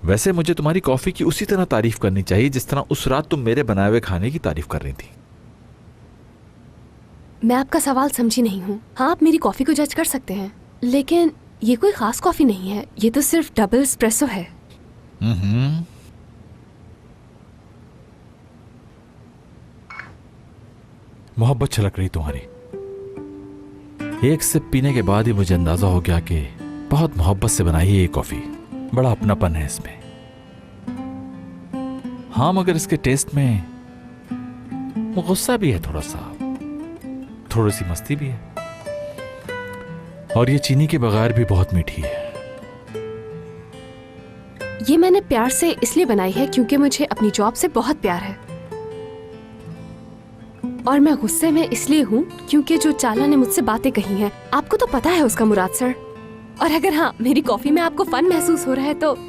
वैसे मुझे तुम्हारी कॉफी की उसी तरह तारीफ करनी चाहिए जिस तरह उस रात तुम मेरे बनाए हुए खाने की तारीफ कर रही थी। मैं आपका सवाल समझी नहीं हूँ। हाँ, आप मेरी कॉफी को जज कर सकते हैं, लेकिन ये कोई खास कॉफी नहीं है। ये तो सिर्फ डबल एस्प्रेसो है। मोहब्बत छलक रही तुम्हारी। एक सिप पीने के बाद ही मुझे अंदाजा हो गया कि बहुत मोहब्बत से बनाई है ये कॉफी। बड़ा अपनापन है इसमें। हाँ, मगर इसके टेस्ट में गुस्सा भी है, थोड़ा सा, थोड़ी सी मस्ती भी है, और ये चीनी के बगैर भी बहुत मीठी है। ये मैंने प्यार से इसलिए बनाई है क्योंकि मुझे अपनी जॉब से बहुत प्यार है, और मैं गुस्से में इसलिए हूँ क्योंकि जो चाला ने मुझसे बातें कही हैं, आपको तो पता है उसका, मुराद सर। और अगर हाँ, मेरी कॉफी में आपको फन महसूस हो रहा है तो